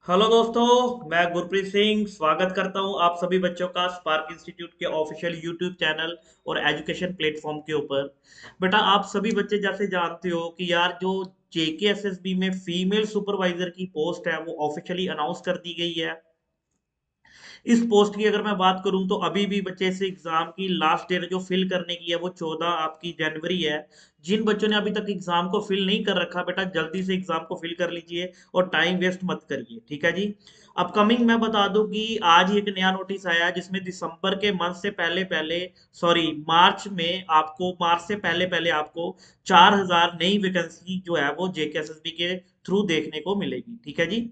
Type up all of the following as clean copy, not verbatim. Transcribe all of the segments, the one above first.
Hello दोस्तों, मैं गुरप्रीत सिंह स्वागत करता हूं आप सभी बच्चों का स्पार्क इंस्टीट्यूट के ऑफिशियल यूट्यूब चैनल और एजुकेशन प्लेटफॉर्म के ऊपर। बेटा, आप सभी बच्चे जैसे जानते हो कि यार जो जेकेएसएसबी में फीमेल सुपरवाइजर की पोस्ट है वो ऑफिशियली अनाउंस कर दी गई है। इस पोस्ट की अगर मैं बात करूं तो अभी भी बच्चे इस एग्जाम की लास्ट डेट जो फिल करने की है वो 14 आपकी जनवरी है। जिन बच्चों ने अभी तक एग्जाम को फिल नहीं कर रखा, बेटा जल्दी से एग्जाम को फिल कर लीजिए और टाइम वेस्ट मत करिए, ठीक है जी। अपकमिंग मैं बता दूं कि आज ही एक नया नोटिस आया है जिसमें दिसंबर के मंथ से पहले पहले, सॉरी मार्च से पहले पहले आपको 4,000 नई वैकेंसी जो है वो जेकेएसएसबी के थ्रू देखने को मिलेगी, ठीक है जी।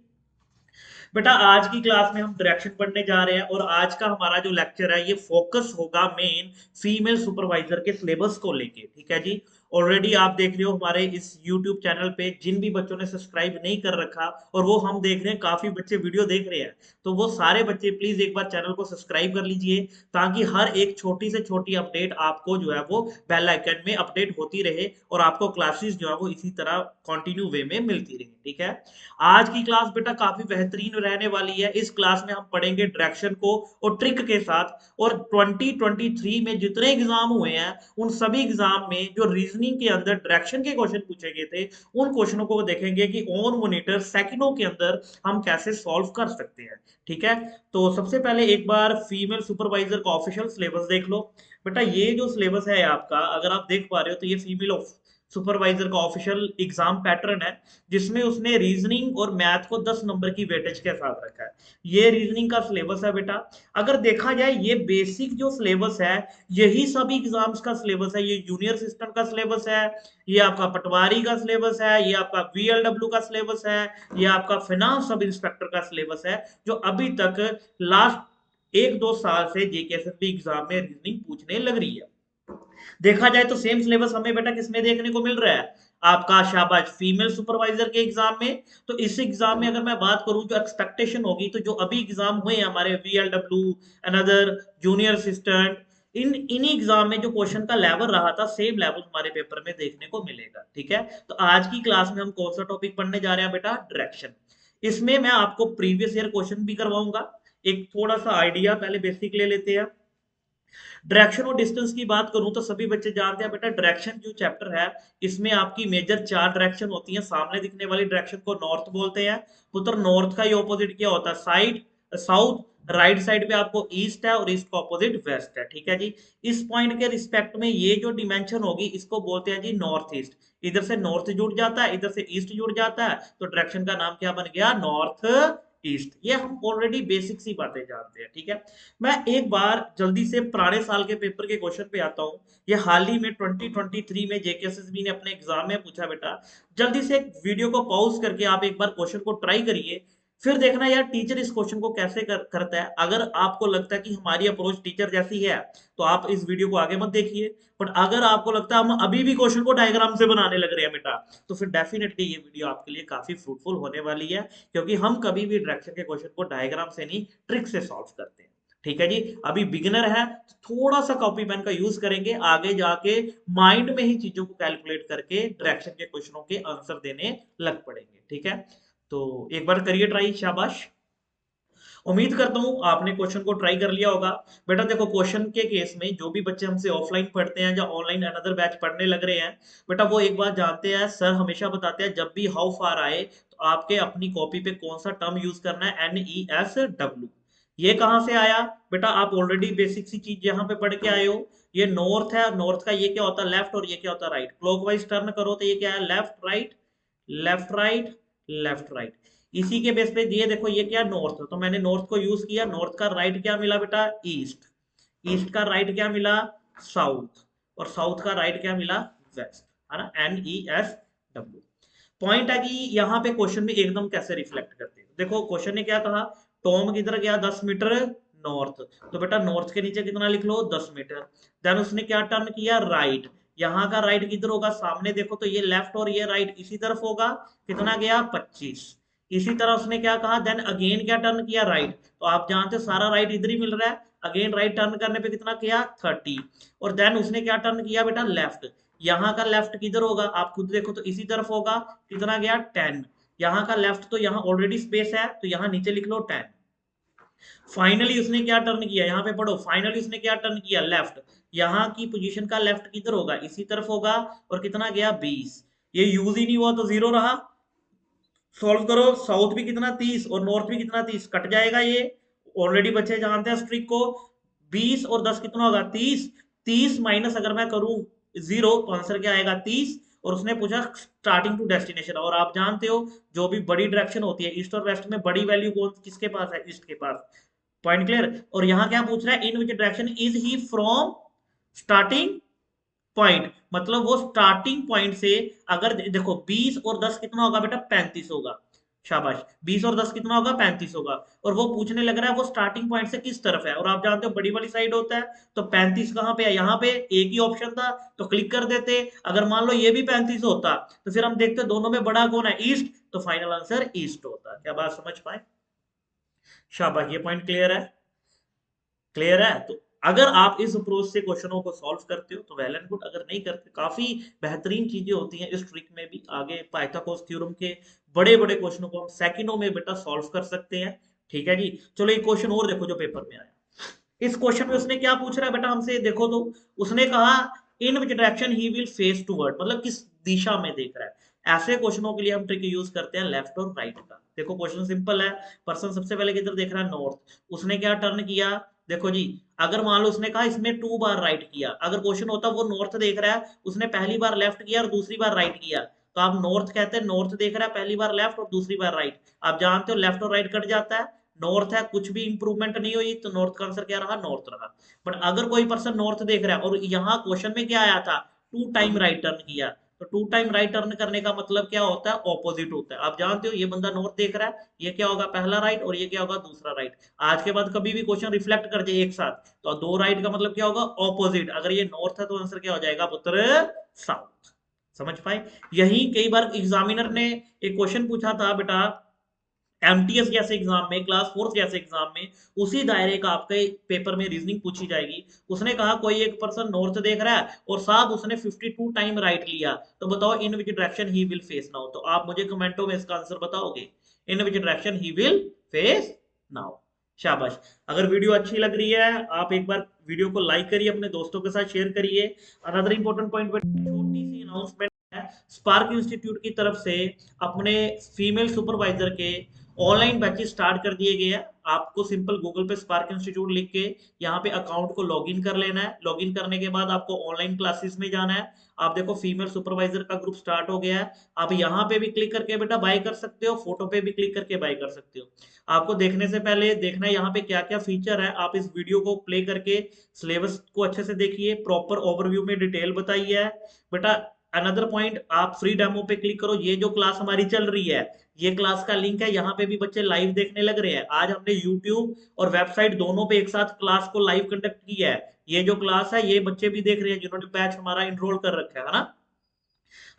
बेटा, आज की क्लास में हम डायरेक्शन पढ़ने जा रहे हैं और आज का हमारा जो लेक्चर है ये फोकस होगा मेन फीमेल सुपरवाइजर के सिलेबस को लेके, ठीक है जी। ऑलरेडी आप देख रहे हो हमारे इस YouTube चैनल पे जिन भी बच्चों ने सब्सक्राइब नहीं कर रखा, और वो हम देख रहे हैं काफी बच्चे वीडियो देख रहे हैं, तो वो सारे बच्चे प्लीज एक बार चैनल को सब्सक्राइब कर लीजिए ताकि हर एक छोटी से छोटी अपडेट आपको जो है वो बेल आइकन में अपडेट होती रहे और आपको क्लासेस जो है वो इसी तरह कंटिन्यू वे में मिलती रहे, ठीक है। आज की क्लास बेटा काफी बेहतरीन रहने वाली है। इस क्लास में हम पढ़ेंगे डायरेक्शन को और ट्रिक के साथ, और 2023 में जितने एग्जाम हुए हैं उन सभी एग्जाम में जो रीजनिंग के अंदर डायरेक्शन के क्वेश्चन पूछे गए थे उन क्वेश्चनों को देखेंगे कि ऑन मॉनिटर सेकंडों के अंदर हम कैसे सॉल्व कर सकते हैं, ठीक है। तो सबसे पहले एक बार फीमेल सुपरवाइजर का ऑफिशियल सिलेबस देख लो। बेटा, ये जो सिलेबस है आपका, अगर आप देख पा रहे हो तो ये फीमेल सुपरवाइजर का ऑफिशियल एग्जाम पैटर्न है जिसमें उसने रीजनिंग और मैथ को 10 नंबर की वेटेज के साथ रखा है। ये रीजनिंग का सिलेबस है बेटा। अगर देखा जाए ये बेसिक जो सिलेबस है यही सभी एग्जाम्स का सिलेबस है। ये जूनियर असिस्टेंट का सिलेबस है, ये आपका पटवारी का सिलेबस है, ये आपका वीएलडब्ल्यू का सिलेबस है, ये आपका फाइनेंस सब इंस्पेक्टर का सिलेबस है, जो अभी तक लास्ट 1-2 साल से जेकेएसएसबी एग्जाम में रीजनिंग पूछने लग रही है। देखा जाए तो सेम सिलेबस हमें बेटा किसमें देखने को मिल रहा है, आपका शाबाश फीमेल सुपरवाइजर के एग्जाम में। तो इस एग्जाम में अगर मैं बात करूं जो एक्सपेक्टेशन होगी, तो जो अभी एग्जाम हुए हैं हमारे वीएलडब्ल्यू, अनदर जूनियर असिस्टेंट, इन इन्हीं एग्जाम में जो क्वेश्चन का लेवल रहा था सेम लेवल हमारे पेपर में देखने को मिलेगा, ठीक है। तो आज की क्लास में हम कौन सा टॉपिक पढ़ने जा रहे हैं बेटा, डायरेक्शन। इसमें मैं आपको प्रीवियस ईयर क्वेश्चन भी करवाऊंगा। एक थोड़ा सा आइडिया पहले बेसिक ले लेते हैं। डायरेक्शन और डिस्टेंस की बात करूं तो सभी बच्चे जानते हैं बेटा, डायरेक्शन जो चैप्टर है इसमें आपकी मेजर 4 डायरेक्शन होती है। सामने दिखने वाली डायरेक्शन को नॉर्थ बोलते हैं। पुत्र, नॉर्थ का ही ऑपोजिट क्या होता है, साइड, साउथ। राइट साइड पे आपको ईस्ट है और ईस्ट का ऑपोजिट वेस्ट है, ठीक है जी। इस पॉइंट के रिस्पेक्ट में ये जो डिमेंशन होगी इसको बोलते हैं जी नॉर्थ ईस्ट। इधर से नॉर्थ जुड़ जाता है, इधर से ईस्ट जुड़ जाता है, तो डायरेक्शन का नाम क्या बन गया, नॉर्थ ईस्ट। ये हम ऑलरेडी बेसिक सी बातें जानते हैं, ठीक है। मैं एक बार जल्दी से पुराने साल के पेपर के क्वेश्चन पे आता हूँ। ये हाल ही में 2023 में जेकेएसएसबी ने अपने एग्जाम में पूछा बेटा। जल्दी से वीडियो को पॉज करके आप एक बार क्वेश्चन को ट्राई करिए, फिर देखना यार टीचर इस क्वेश्चन को कैसे करता है। अगर आपको लगता है कि हमारी अप्रोच टीचर जैसी है तो आप इस वीडियो को आगे मत देखिए, बट अगर आपको लगता है हम अभी भी क्वेश्चन को डायग्राम से बनाने लग रहे हैं बेटा, तो फिर डेफिनेटली ये वीडियो आपके लिए काफी फ्रूटफुल होने वाली है, क्योंकि हम कभी भी डायरेक्शन के क्वेश्चन को डायग्राम से नहीं ट्रिक से सॉल्व करते हैं, ठीक है जी। अभी बिगिनर है तो थोड़ा सा कॉपी पेन का यूज करेंगे, आगे जाके माइंड में ही चीजों को कैलकुलेट करके डायरेक्शन के क्वेश्चनों के आंसर देने लग पड़ेंगे, ठीक है। तो एक बार करिए ट्राई, शाबाश। उम्मीद करता हूँ आपने क्वेश्चन को ट्राई कर लिया होगा। बेटा देखो, क्वेश्चन के केस में जो भी बच्चे हमसे ऑफलाइन पढ़ते हैं या ऑनलाइन अनदर बैच पढ़ने लग रहे हैं, बेटा वो एक बात जानते हैं, सर हमेशा बताते हैं जब भी हाउ फार आए तो आपके अपनी कॉपी पे कौन सा टर्म यूज करना है, NESW। ये कहाँ से आया बेटा, आप ऑलरेडी बेसिक सी चीज यहाँ पे पढ़ के आए हो। ये नॉर्थ है, नॉर्थ का ये क्या होता है, लेफ्ट, और ये क्या होता है, राइट। क्लॉकवाइज टर्न करो तो ये क्या है, left right, left right, left right. इसी के बेस पे ये देखो ये क्या, नॉर्थ, तो मैंने नॉर्थ को यूज किया। नॉर्थ का राइट क्या मिला बेटा, ईस्ट। ईस्ट का राइट क्या मिला, साउथ। और साउथ का राइट क्या मिला, वेस्ट, है ना, NESW। पॉइंट है कि यहाँ पे क्वेश्चन में एकदम कैसे रिफ्लेक्ट करते हैं। देखो क्वेश्चन ने क्या कहा, टॉम किधर गया, 10 मीटर नॉर्थ, तो बेटा नॉर्थ के नीचे कितना लिख लो, 10 मीटर। देन उसने क्या टर्न किया, राइट। यहाँ का राइट किधर होगा, सामने देखो तो ये लेफ्ट और ये राइट इसी तरफ होगा, कितना गया, 25। इसी तरह उसने क्या कहा, देन अगेन क्या टर्न किया, राइट। तो आप जानते हो सारा राइट इधर ही मिल रहा है, अगेन राइट टर्न करने पे कितना किया, 30। और देन उसने क्या टर्न किया बेटा, लेफ्ट। यहाँ का लेफ्ट किधर होगा, आप खुद देखो तो इसी तरफ होगा, कितना गया, 10। यहाँ का लेफ्ट तो यहाँ ऑलरेडी स्पेस है, तो यहाँ नीचे लिख लो 10। फाइनली उसने क्या टर्न किया, यहाँ पे पढ़ो, फाइनली उसने क्या टर्न किया, लेफ्ट। यहाँ की पोजीशन का लेफ्ट किधर होगा, इसी तरफ होगा, और कितना गया 20। ये यूज ही नहीं हुआ तो 0 रहा। सॉल्व करो, साउथ भी कितना 30 और नॉर्थ भी कितना 30, कट जाएगा ये। ऑलरेडी बच्चे जानते हैं स्ट्रिक को। 20 और 10 कितना होगा 30। 30 माइनस अगर मैं करूं 0 तो आंसर क्या आएगा 30। और उसने पूछा स्टार्टिंग टू डेस्टिनेशन, और आप जानते हो जो भी बड़ी डायरेक्शन होती है ईस्ट और वेस्ट में, बड़ी वैल्यू कौन किसके पास है, ईस्ट के पास। Point clear. और यहाँ क्या पूछ रहा है, in which direction is he from starting point, मतलब वो स्टार्टिंग पॉइंट से, अगर देखो 20 और 10 कितना होगा बेटा 35 होगा। शाबाश, 20 और 10 कितना होगा 35 होगा। और वो पूछने लग रहा है वो स्टार्टिंग पॉइंट से किस तरफ है, और आप जानते हो बड़ी वाली साइड होता है, तो 35 कहाँ पे है, यहाँ पे एक ही ऑप्शन था तो क्लिक कर देते। अगर मान लो ये भी 35 होता तो फिर हम देखते दोनों में बड़ा कौन है, ईस्ट, तो फाइनल आंसर ईस्ट होता। क्या बात समझ पाए? शाबाश, ये पॉइंट क्लियर है। क्लियर है। तो अगर आप इस अप्रोच से क्वेश्चनों को सॉल्व करते हो तो वेल एंड गुड, अगर नहीं करते काफी बेहतरीन चीजें होती हैं इस ट्रिक में भी। आगे पाइथागोरस थ्योरम के बड़े बड़े क्वेश्चनों को हम सेकंडों में बेटा सॉल्व कर सकते हैं। ठीक है जी। चलो एक क्वेश्चन और देखो जो पेपर में आया। इस क्वेश्चन में उसने क्या पूछ रहा है बेटा हमसे, देखो तो। उसने कहा in which direction he will face toward, मतलब किस दिशा में देख रहा है। ऐसे क्वेश्चनों के लिए हम ट्रिक यूज करते हैं लेफ्ट और राइट का। देखो क्वेश्चन सिंपल है। पर्सन सबसे पहले किधर देख रहा है, नॉर्थ। उसने क्या टर्न किया, देखो जी। अगर मान लो उसने कहा इसमें 2 बार राइट किया, अगर क्वेश्चन होता वो नॉर्थ देख रहा है, उसने पहली बार लेफ्ट किया और दूसरी बार राइट किया, तो आप नॉर्थ कहते हैं, नॉर्थ देख रहा है पहली बार लेफ्ट और दूसरी बार राइट। आप जानते हो लेफ्ट और राइट कट जाता है। नॉर्थ है, कुछ भी इंप्रूवमेंट नहीं हुई, तो नॉर्थ का आंसर क्या रहा, नॉर्थ रहा। बट अगर कोई पर्सन नॉर्थ देख रहा है और यहाँ क्वेश्चन में क्या आया था, 2 टाइम राइट टर्न किया, तो 2 टाइम राइट टर्न करने का मतलब क्या होता है, ऑपोजिट होता है। आप जानते हो ये बंदा नॉर्थ देख रहा है, ये क्या होगा पहला राइट, और ये क्या होगा दूसरा राइट। आज के बाद कभी भी क्वेश्चन रिफ्लेक्ट कर जाए एक साथ, तो 2 राइट का मतलब क्या होगा, ऑपोजिट। अगर ये नॉर्थ है तो आंसर क्या हो जाएगा पुत्र, साउथ। समझ पाए? यही कई बार एग्जामिनर ने एक क्वेश्चन पूछा था बेटा, एमटीएस जैसे एग्जाम में, क्लास 4 जैसे एग्जाम में, उसी दायरे का आपके पेपर में रीजनिंग पूछी जाएगी। उसने कहा कोई एक पर्सन नॉर्थ देख रहा है और साहब उसने 52 टाइम राइट लिया, तो बताओ in which direction he will face now. तो आप मुझे कमेंटों में इसका आंसर बताओगे, in which direction he will face now. शाबाश। अगर वीडियो अच्छी लग रही है आप एक बार वीडियो को लाइक करिए, अपने दोस्तों के साथ शेयर करिए। अनदर इंपॉर्टेंट पॉइंट, छोटी सी अनाउंसमेंट है, स्पार्क इंस्टीट्यूट की तरफ से अपने फीमेल सुपरवाइजर के ऑनलाइन बैचेस स्टार्ट कर दिए गए हैं। आपको सिंपल गूगल पे स्पार्क इंस्टीट्यूट लिख के यहाँ पे अकाउंट को लॉगिन कर लेना है। लॉगिन करने के बाद आपको ऑनलाइन क्लासेस में जाना है। आप देखो फीमेल सुपरवाइजर का ग्रुप स्टार्ट हो गया है। आप यहाँ पे भी क्लिक करके बेटा बाय कर सकते हो, फोटो पे भी क्लिक करके बाय कर सकते हो। आपको देखने से पहले देखना है यहाँ पे क्या क्या फीचर है। आप इस वीडियो को प्ले करके सिलेबस को अच्छे से देखिए, प्रॉपर ओवरव्यू में डिटेल बताई है बेटा। अनदर पॉइंट, आप फ्री डेमो पे क्लिक करो। ये जो क्लास हमारी चल रही है, ये क्लास का लिंक है, यहाँ पे भी बच्चे लाइव देखने लग रहे हैं। आज हमने यूट्यूब और वेबसाइट दोनों पे एक साथ क्लास को लाइव कंडक्ट किया है। ये जो क्लास है ये बच्चे भी देख रहे हैं जिन्होंने बैच हमारा इनरोल कर रखा है ना।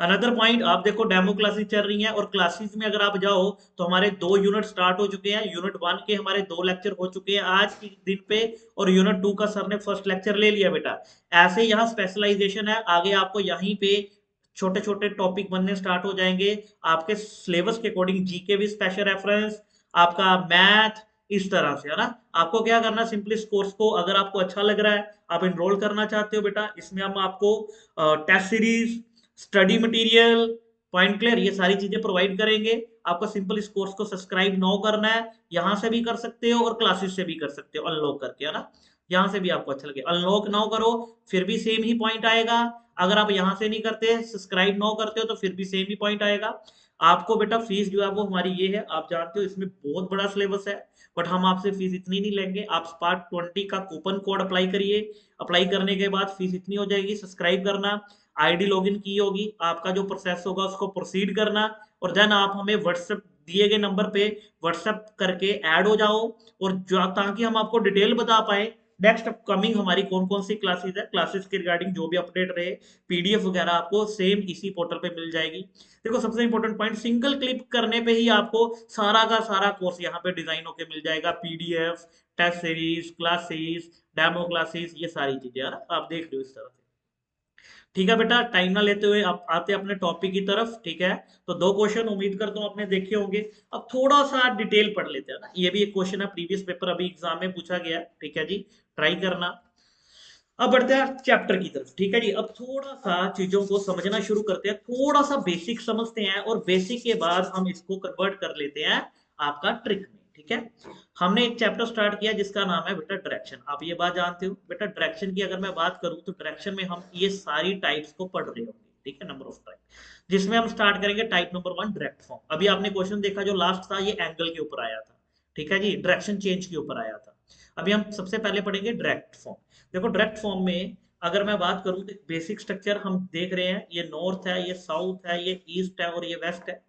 अनदर पॉइंट, आप देखो डेमो क्लासेस चल रही हैं, और क्लासेस में अगर आप जाओ तो हमारे 2 यूनिट स्टार्ट हो चुके हैं। यूनिट 1 के हमारे 2 लेक्चर हो चुके हैं आज के दिन पे, और यूनिट 2 का सर ने फर्स्ट लेक्चर ले लिया बेटा। ऐसे यहाँ स्पेशलाइजेशन है, आगे आपको यहीं पे छोटे छोटे टॉपिक बनने स्टार्ट हो जाएंगे आपके सिलेबस के अकॉर्डिंग। जीके भी स्पेशल रेफरेंस, आपका मैथ, इस तरह से है ना। आपको क्या करना, सिंपली इस कोर्स को अगर आपको अच्छा लग रहा है, आप इनरोल करना चाहते हो बेटा, इसमें हम आपको test series, study material, point clear, ये सारी चीजें प्रोवाइड करेंगे। आपको सिंपल इस कोर्स को सब्सक्राइब नाउ करना है। यहां से भी कर सकते हो और क्लासेस से भी कर सकते हो अनलॉक करके, है ना। यहां से भी आपको अच्छा लगे अनलॉक नाउ करो, फिर भी सेम ही पॉइंट आएगा। अगर आप यहां से नहीं करते, सब्सक्राइब नाउ करते हो, तो फिर भी सेम ही पॉइंट आएगा। आपको बेटा फीस जो है वो हमारी ये है, आप जानते हो इसमें बहुत बड़ा सिलेबस है, बट हम आपसे फीस इतनी नहीं लेंगे। आप स्पार्क 20 का कूपन कोड अप्लाई करिए। अप्लाई करने के बाद फीस इतनी हो जाएगी। सब्सक्राइब करना, आईडी लॉगिन की होगी, आपका जो प्रोसेस होगा उसको प्रोसीड करना, और देन आप हमें व्हाट्सएप दिए गए नंबर पे व्हाट्सएप करके ऐड हो जाओ, और जो ताकि हम आपको डिटेल बता पाए नेक्स्ट अपकमिंग हमारी कौन कौन सी क्लासेस है, क्लासेस के रिगार्डिंग जो भी अपडेट रहे, पीडीएफ वगैरह आपको सेम इसी पोर्टल पे मिल जाएगी। देखो सबसे इंपॉर्टेंट पॉइंट, सिंगल क्लिक करने पे ही आपको सारा का सारा कोर्स यहाँ पे डिजाइन होके मिल जाएगा, PDF, test series, classes, demo classes, ये सारी चीजें है ना, आप देख रहे हो इस तरह से। ठीक है बेटा, टाइम ना लेते हुए आप आते अपने टॉपिक की तरफ। ठीक है, तो दो क्वेश्चन उम्मीद करता हूँ आपने देखे होंगे। अब थोड़ा सा डिटेल पढ़ लेते हैं ना, ये भी एक क्वेश्चन है, प्रीवियस पेपर अभी एग्जाम में पूछा गया है। ठीक है जी, ट्राई करना। अब बढ़ते हैं चैप्टर की तरफ। ठीक है जी, अब थोड़ा सा चीजों को समझना शुरू करते हैं, थोड़ा सा बेसिक समझते हैं, और बेसिक के बाद हम इसको कन्वर्ट कर लेते हैं आपका ट्रिक में। ठीक है, हमने एक चैप्टर स्टार्ट किया जिसका नाम है बेटा डायरेक्शन। आप ये बात जानते हो बेटा, डायरेक्शन की अगर मैं बात करूं तो डायरेक्शन में हम ये सारी टाइप्स को पढ़ रहे होंगे। ठीक है, नंबर ऑफ टाइप, जिसमें हम स्टार्ट करेंगे टाइप नंबर 1, डायरेक्ट फॉर्म। अभी आपने क्वेश्चन देखा जो लास्ट था, ये एंगल के ऊपर आया था। ठीक है जी, डायरेक्शन चेंज के ऊपर आया था। अभी हम सबसे पहले पढ़ेंगे डायरेक्ट फॉर्म। देखो डायरेक्ट फॉर्म में अगर मैं बात करूं तो बेसिक स्ट्रक्चर हम देख रहे हैं, ये नॉर्थ है, ये साउथ है, ये ईस्ट है और ये वेस्ट है।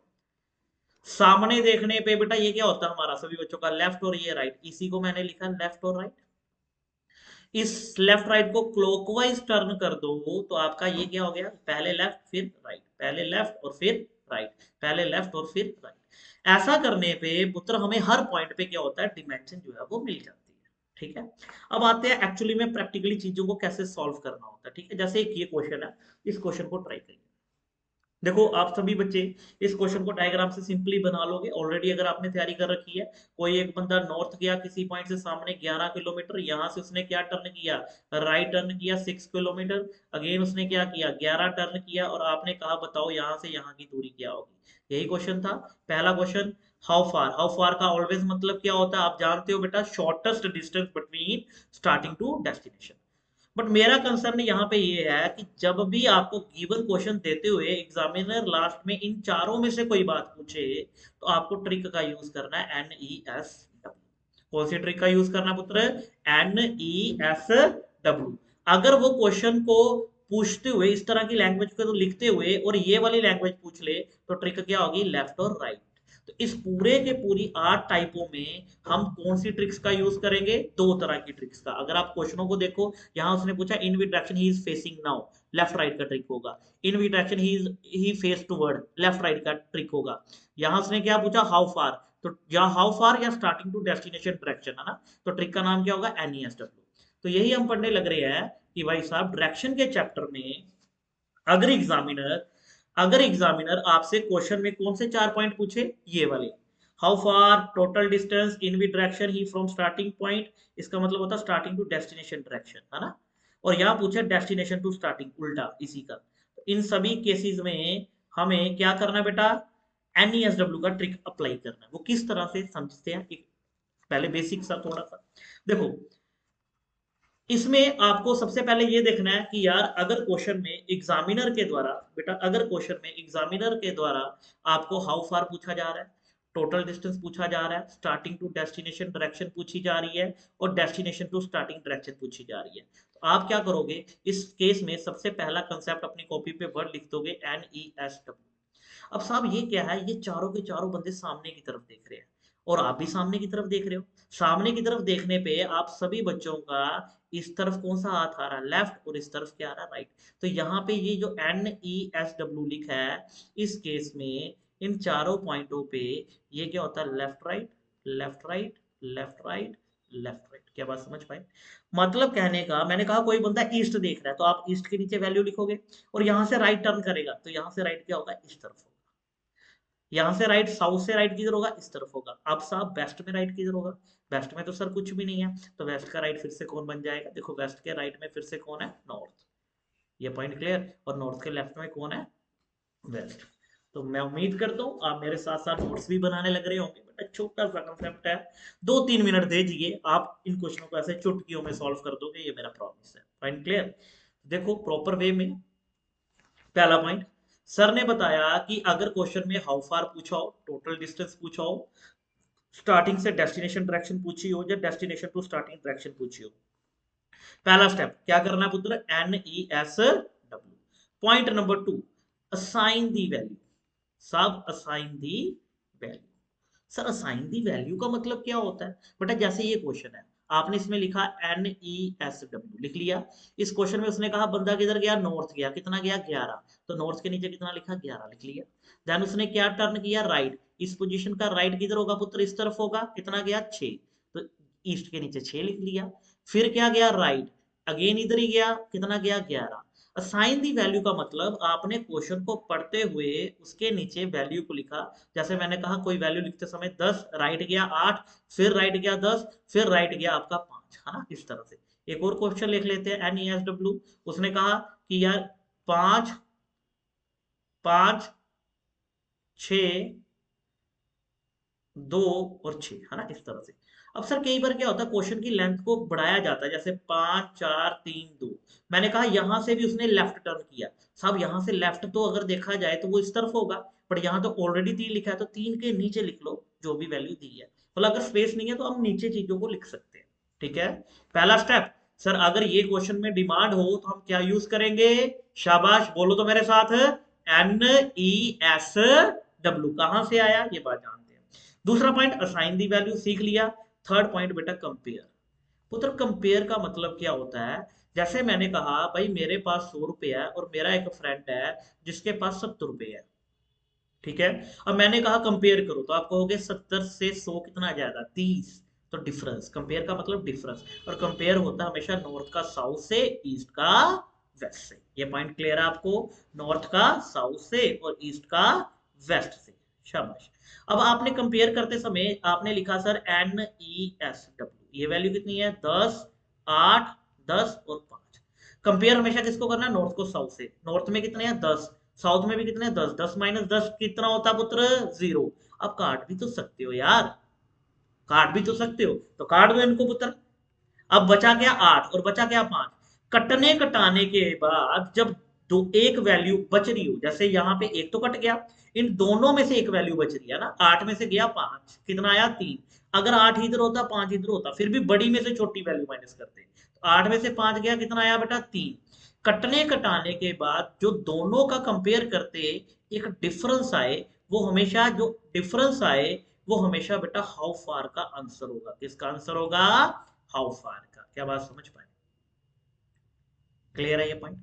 सामने देखने पे बेटा ये क्या होता है हमारा सभी बच्चों का, लेफ्ट और ये राइट, इसी को मैंने लिखा लेफ्ट और राइट। इस लेफ्ट राइट को क्लॉकवाइज टर्न कर दो तो आपका ये क्या हो गया, पहले लेफ्ट फिर राइट, पहले लेफ्ट और फिर राइट, पहले लेफ्ट और फिर राइट। ऐसा करने पे पुत्र हमें हर पॉइंट पे क्या होता है, डिमेंशन जो है वो मिल जाती है। ठीक है, अब आते हैं एक्चुअली में प्रैक्टिकली चीजों को कैसे सॉल्व करना होता है। ठीक है, जैसे एक ये क्वेश्चन है, इस क्वेश्चन को ट्राई करिए। देखो आप सभी बच्चे इस क्वेश्चन को डायग्राम से सिंपली बना लोगे ऑलरेडी, अगर आपने तैयारी कर रखी है। कोई एक बंदा नॉर्थ गया किसी पॉइंट से सामने 11 किलोमीटर, यहां से उसने क्या टर्न किया, राइट टर्न किया 6 किलोमीटर। अगेन उसने क्या किया, 11 टर्न किया, और आपने कहा बताओ यहां से यहां की दूरी क्या होगी। यही क्वेश्चन था पहला क्वेश्चन। हाउ फार का ऑलवेज मतलब क्या होता है आप जानते हो बेटा, shortest distance between starting to destination. But मेरा कंसर्न यहाँ पे ये है कि जब भी आपको गिवन क्वेश्चन देते हुए एग्जामिनर लास्ट में इन चारों में से कोई बात पूछे, तो आपको ट्रिक का यूज करना है, NESW। कौन सी ट्रिक का यूज करना पुत्र, NESW। अगर वो क्वेश्चन को पूछते हुए इस तरह की लैंग्वेज को तो लिखते हुए और ये वाली लैंग्वेज पूछ ले, तो ट्रिक क्या होगी, लेफ्ट और राइट। तो इस पूरे के पूरी 8 टाइपों में हम कौन सी ट्रिक्स का यूज करेंगे, दो तरह की ट्रिक्स का। अगर आप क्वेश्चनों को देखो, यहाँ उसने पूछा in which direction he is facing now, left right का ट्रिक होगा। In which direction he face toward, left right का ट्रिक होगा। यहाँ उसने क्या पूछा, हाउ फार, तो या हाउ फार या स्टार्टिंग टू डेस्टिनेशन डायरेक्शन है ना, तो ट्रिक का नाम क्या होगा, NESW। तो यही हम पढ़ने लग रहे हैं कि भाई साहब डायरेक्शन के चैप्टर में अगर एग्जामिनर अगर एग्जामिनर आपसे क्वेश्चन में कौन से 4 पॉइंट पूछे, ये वाले, how far, total distance, in which direction he from starting point, इसका मतलब होता है स्टार्टिंग टू डेस्टिनेशन डायरेक्शन, है ना। और यहाँ पूछे डेस्टिनेशन टू स्टार्टिंग, उल्टा इसी का। तो इन सभी केसेस में हमें क्या करना है बेटा, NESW का ट्रिक अप्लाई करना है। वो किस तरह से समझते हैं, एक पहले बेसिक सा थोड़ा सा देखो। इसमें आपको सबसे पहले ये देखना है कि यार अगर क्वेश्चन में एग्जामिनर के द्वारा, बेटा अगर क्वेश्चन में एग्जामिनर के द्वारा आपको हाउ फार पूछा जा रहा है, टोटल डिस्टेंस पूछा जा रहा है, स्टार्टिंग टू डेस्टिनेशन डायरेक्शन पूछी जा रही है, और डेस्टिनेशन टू स्टार्टिंग डायरेक्शन पूछी जा रही है, तो आप क्या करोगे इस केस में, सबसे पहला कंसेप्ट अपनी कॉपी पे वर्ड लिख दोगे, NESW। अब साहब ये क्या है, ये चारों के चारों बंदे सामने की तरफ देख रहे हैं, और आप भी सामने की तरफ देख रहे हो। सामने की तरफ देखने पे आप सभी बच्चों का इस तरफ कौन सा हाथ आ रहा है, लेफ्ट, और इस तरफ क्या आ रहा है, राइट। तो यहाँ पे ये जो NESW लिखा है, इस केस में इन चारों पॉइंटों पे ये क्या होता है, left right, left right, left right, left right. क्या बात समझ पाए, मतलब कहने का, मैंने कहा कोई बंदा ईस्ट देख रहा है तो आप ईस्ट के नीचे वैल्यू लिखोगे, और यहां से राइट टर्न करेगा तो यहां से राइट क्या होगा, इस तरफ। यहाँ से राइट, साउथ से राइट किधर होगा, इस तरफ होगा। अब साहब वेस्ट में राइट किधर होगा, वेस्ट में तो सर कुछ भी नहीं है, तो वेस्ट का राइट फिर से कौन बन जाएगा, देखो वेस्ट के राइट में फिर से कौन है, नॉर्थ। ये पॉइंट क्लियर, और नॉर्थ के लेफ्ट में कौन है, वेस्ट। तो मैं उम्मीद करता हूँ आप मेरे साथ साथ नोट्स भी बनाने लग रहे होंगे। बट छोटा सा कंसेप्ट है, 2-3 मिनट दे दीजिए, आप इन क्वेश्चनों को ऐसे चुटकियों में सॉल्व कर दोगे, ये मेरा प्रॉमिस है। पॉइंट क्लियर, देखो प्रॉपर वे में। पहला पॉइंट, सर ने बताया कि अगर क्वेश्चन में हाउ फार पूछा हो, टोटल डिस्टेंस पूछा हो, स्टार्टिंग से डेस्टिनेशन डायरेक्शन पूछी हो, या डेस्टिनेशन टू स्टार्टिंग डायरेक्शन पूछी हो, पहला स्टेप क्या करना है पुत्र, NESW। पॉइंट नंबर 2, असाइन दी वैल्यू। सब असाइन दी वैल्यू। सर असाइन दी वैल्यू का मतलब क्या होता है बेटा, जैसे ये क्वेश्चन है, आपने इसमें लिखा NESW लिख लिया। इस क्वेश्चन में उसने कहा बंदा किधर गया, नॉर्थ गया, कितना गया, 11, तो नॉर्थ के नीचे कितना लिखा, 11 लिख लिया। देन उसने क्या टर्न किया, राइट, इस पोजीशन का राइट किधर होगा पुत्र, इस तरफ होगा, कितना गया, 6, तो ईस्ट के नीचे 6 लिख लिया। फिर क्या गया, राइट, अगेन इधर ही गया, कितना गया, 11। असाइन दी वैल्यू का मतलब आपने क्वेश्चन को पढ़ते हुए उसके नीचे वैल्यू को लिखा। जैसे मैंने कहा कोई वैल्यू लिखते समय 10 राइट गया 8, फिर राइट गया 10, फिर राइट गया आपका 5, है ना, इस तरह से। एक और क्वेश्चन लिख लेते हैं NESW। उसने कहा कि यार 5 5 6 2 और 6, है ना, इस तरह से। अब सर कई बार क्या होता है क्वेश्चन की लेंथ को बढ़ाया जाता है, जैसे 5 4 3 2। मैंने कहा यहां से भी उसने लेफ्ट टर्न किया। साहब यहां से लेफ्ट तो अगर देखा जाए तो वो इस तरफ होगा, बट यहाँ तो ऑलरेडी 3 लिखा है, तो 3 के नीचे लिख लो जो भी वैल्यू दी है। मतलब अगर स्पेस नहीं है तो हम नीचे चीजों को लिख सकते हैं। ठीक है, पहला स्टेप। सर अगर ये क्वेश्चन में डिमांड हो तो हम क्या यूज करेंगे? शाबाश, बोलो तो मेरे साथ। NESW कहां से आया ये बात जानते हैं। दूसरा पॉइंट असाइन दी वैल्यू सीख लिया। थर्ड पॉइंट बेटा कंपेयर। पुत्र कंपेयर का मतलब क्या होता है? जैसे मैंने कहा भाई मेरे पास 100 रुपए है और मेरा एक फ्रेंड है जिसके पास 70 रुपए है। ठीक है, अब मैंने कहा कंपेयर करो, तो आप कहोगे 70 से 100 कितना आ जाएगा? 30। तो डिफरेंस, कंपेयर का मतलब डिफरेंस। और कंपेयर होता है हमेशा नॉर्थ का साउथ से, ईस्ट का वेस्ट से। ये पॉइंट क्लियर है आपको? नॉर्थ का साउथ से और ईस्ट का वेस्ट से। शाबाश। अब आपने कंपेयर करते समय आपने लिखा सर NESW, ये वैल्यू कितनी है? 10 8 10 और 5। कंपेयर हमेशा किसको करना है? नॉर्थ को साउथ से। नॉर्थ में कितने हैं? 10। साउथ में भी कितने? 10। 10 माइनस 10 कितना होता है पुत्र? 0। अब काट भी तो सकते हो यार, काट भी तो सकते हो, तो काट दो इनको पुत्र। अब बचा क्या? 8 और बचा क्या? 5। कटने कटाने के बाद जब दो एक वैल्यू बच रही हो, जैसे यहाँ पे एक तो कट गया, इन दोनों में से एक वैल्यू बच रही है ना। 8 में से गया 5, कितना आया? 3। अगर 8 इधर होता 5 इधर होता, फिर भी बड़ी में से छोटी वैल्यू माइनस करते, तो 8 में से 5 गया, कितना आया बेटा? 3। कटने कटाने के बाद जो दोनों का कंपेयर करते एक डिफरेंस आए, वो हमेशा जो डिफरेंस आए वो हमेशा बेटा हाउ फार का आंसर होगा। किसका आंसर होगा? हाउ फार का। क्या बात समझ पाए? क्लियर है ये पॉइंट?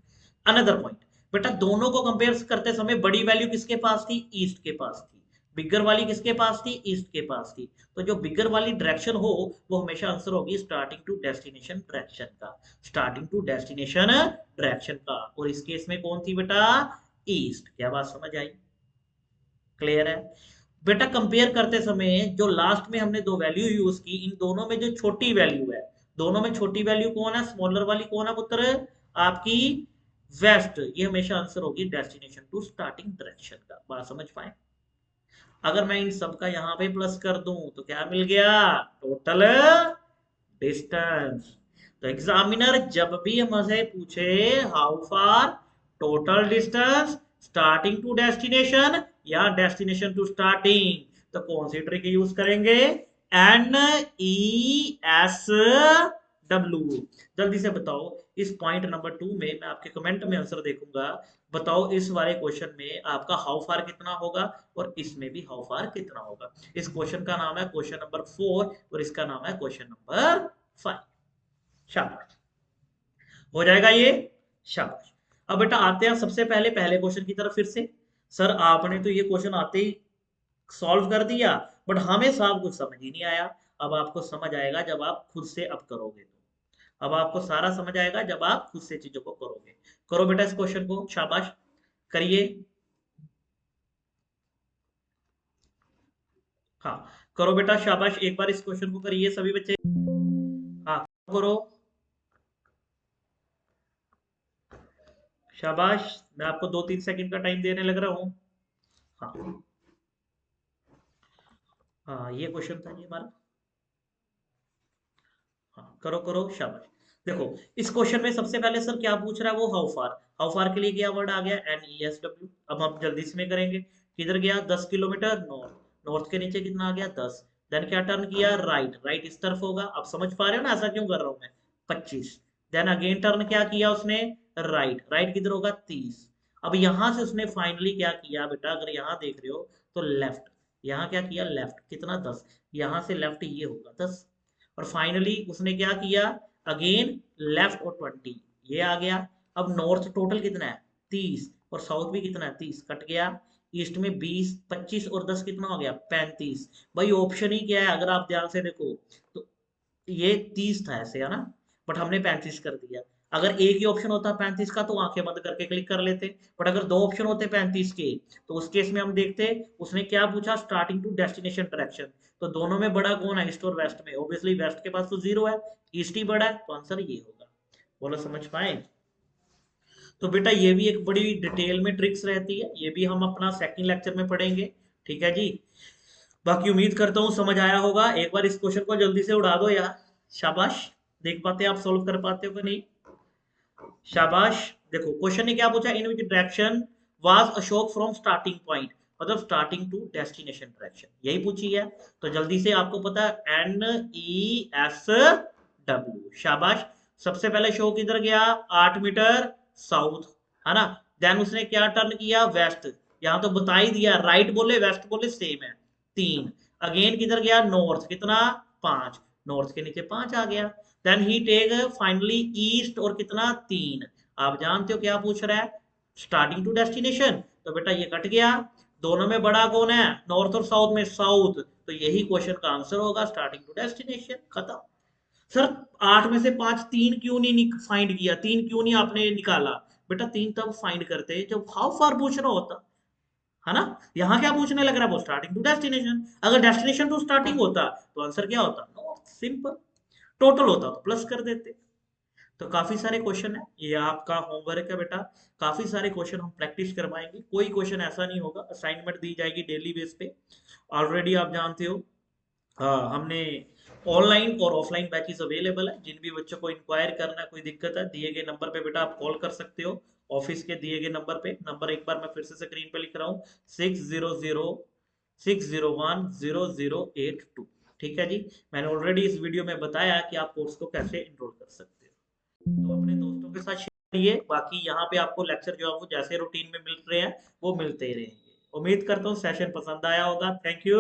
अनदर पॉइंट, बेटा दोनों को कंपेयर करते समय बड़ी वैल्यू किसके पास थी? ईस्ट के पास थी। बिगर वाली किसके पास थी? ईस्ट के पास थी। तो जो बिगर वाली डायरेक्शन हो वो हमेशा आंसर होगी स्टार्टिंग टू डेस्टिनेशन डायरेक्शन का। स्टार्टिंग टू डेस्टिनेशन डायरेक्शन का। और इस केस में कौन थी बेटा? ईस्ट। क्या बात समझ आई? क्लियर है? बेटा कंपेयर करते समय जो लास्ट में हमने दो वैल्यू यूज की, इन दोनों में जो छोटी वैल्यू है, दोनों में छोटी वैल्यू कौन है? स्मॉलर वाली कौन है पुत्र? आपकी वेस्ट। ये हमेशा आंसर होगी डेस्टिनेशन टू स्टार्टिंग डायरेक्शन का। बात समझ पाए? अगर मैं इन सब का यहाँ पे प्लस कर दूं तो क्या मिल गया? Total distance. तो एग्जामिनर जब भी हमसे पूछे how far, total distance, starting to destination या डेस्टिनेशन टू स्टार्टिंग, तो कौन सी ट्रिक यूज करेंगे? NESW। जल्दी से बताओ, इस पॉइंट नंबर 2 में मैं आपके कमेंट में आंसर देखूंगा। बताओ इस वाले क्वेश्चन में आपका हाउ फार कितना होगा और इसमें भी हाउ फार कितना होगा। इस क्वेश्चन का नाम है क्वेश्चन नंबर 4 और इसका नाम है क्वेश्चन नंबर 5। शाबाश, हो जाएगा ये। शाबाश। अब बेटा आते हैं सबसे पहले पहले क्वेश्चन की तरफ फिर से। सर आपने तो ये क्वेश्चन आते ही सॉल्व कर दिया, बट हमें साहब कुछ समझ ही नहीं आया। अब आपको समझ आएगा जब आप खुद से अब करोगे तो। अब आपको सारा समझ आएगा जब आप खुद से चीजों को करोगे। करो बेटा इस क्वेश्चन को, शाबाश, करिए। हाँ, करो बेटा, शाबाश, एक बार इस क्वेश्चन को करिए सभी बच्चे। हाँ करो, शाबाश। मैं आपको 2-3 सेकंड का टाइम देने लग रहा हूँ। हाँ हाँ, ये क्वेश्चन था ये हमारा। हाँ करो करो, शाबाश। देखो, इस क्वेश्चन में सबसे पहले सर क्या पूछ रहा है? वो हाउ फार। हाउ फार के लिए क्या वर्ड आ गया? NESW। अब हम जल्दी इसमें करेंगे। किधर गया? 10 किलोमीटर नॉर्थ। नॉर्थ के नीचे कितना आ गया? 10। देन क्या टर्न किया? राइट। राइट इस तरफ होगा। अब समझ पा रहे हो ना ऐसा क्यों कर रहा हूं मैं? 25। देन अगेन टर्न क्या किया उसने? राइट। राइट किधर होगा? 30। अब यहां से उसने फाइनली क्या किया बेटा? अगर यहाँ देख रहे हो तो लेफ्ट। यहाँ क्या किया? लेफ्ट। कितना? 10। यहाँ से लेफ्ट ये होगा 10। और फाइनली उसने क्या किया? अगेन लेफ्ट और 20, ये आ गया। अब नॉर्थ टोटल कितना है? 30। और साउथ भी कितना है? 30। कट गया। ईस्ट में 20, 25 और 10 कितना हो गया? 35। भाई ऑप्शन ही क्या है? अगर आप ध्यान से देखो तो ये 30 था ऐसे, है ना, बट हमने 35 कर दिया। अगर एक ही ऑप्शन होता 35 का तो आंखें बंद करके क्लिक कर लेते, बट अगर दो ऑप्शन होते 35 के तो उस केस में हम देखते उसने क्या पूछा, स्टार्टिंग टू डेस्टिनेशन डायरेक्शन। तो दोनों में बड़ा कौन है, ईस्ट और वेस्ट में? ऑब्वियसली वेस्ट के पास तो 0 है, ईस्ट ही बड़ा है, तो आंसर ये होगा। बोलो समझ पाए? तो बेटा ये भी एक बड़ी डिटेल में ट्रिक्स रहती है, ये भी हम अपना सेकंड लेक्चर में पढ़ेंगे, ठीक है जी। बाकी उम्मीद करता हूँ समझ आया होगा। एक बार इस क्वेश्चन को जल्दी से उड़ा दो यार, शाबाश। देख पाते आप सोल्व कर पाते हो कि नहीं? शाबाश। देखो क्वेश्चन ने क्या पूछा, in which direction was Ashok from starting point, मतलब स्टार्टिंग टू डेस्टिनेशन डायरेक्शन, यही पूछी है। तो जल्दी से आपको पता है NESW, शाबाश। सबसे पहले शो किधर गया, 8 मीटर साउथ, है ना। देन उसने क्या टर्न किया, वेस्ट। यहाँ तो बता ही दिया, राइट बोले वेस्ट बोले सेम है, 3। अगेन किधर गया, नॉर्थ, कितना, 5। नॉर्थ के नीचे 5 आ गया। Then he take finally east, और कितना, 3। आप जानते हो क्या पूछ रहा है, स्टार्टिंग टू डेस्टिनेशन, तो बेटा ये कट गया। दोनों में बड़ा कौन है, नॉर्थ और साउथ में साउथ, तो यही क्वेश्चन का आंसर होगा, स्टार्टिंग टू डेस्टिनेशन, खत्म। सर 8 में से 5 3 क्यों नहीं फाइंड किया, 3 क्यों नहीं आपने निकाला? बेटा 3 तब फाइंड करते जब हाउ फार पूछ रहा होता, है ना। यहाँ क्या पूछने लग रहा है, वो स्टार्टिंग टू डेस्टिनेशन। अगर डेस्टिनेशन टू स्टार्टिंग होता तो आंसर क्या होता, नॉर्थ, सिंपल। टोटल होता तो प्लस कर देते। तो काफी सारे क्वेश्चन है, ये आपका होमवर्क है बेटा। काफी सारे क्वेश्चन हम प्रैक्टिस करवाएंगे, कोई क्वेश्चन ऐसा नहीं होगा, असाइनमेंट दी जाएगी डेली बेस पे। ऑलरेडी आप जानते हो, हाँ, हमने ऑनलाइन और ऑफलाइन बैचेस अवेलेबल है। जिन भी बच्चों को इंक्वायर करना है, कोई दिक्कत है, दिए गए नंबर पे बेटा आप कॉल कर सकते हो, ऑफिस के दिए गए नंबर पे। नंबर एक बार मैं फिर से स्क्रीन पे लिख रहा हूँ, 6006010082। ठीक है जी। मैंने ऑलरेडी इस वीडियो में बताया कि आप कोर्स को कैसे इनरोल कर सकते हो, तो अपने दोस्तों के साथ शेयर करिए। बाकी यहाँ पे आपको लेक्चर जो है वो जैसे रूटीन में मिल रहे हैं वो मिलते ही रहेंगे। उम्मीद करता हूँ सेशन पसंद आया होगा। Thank you.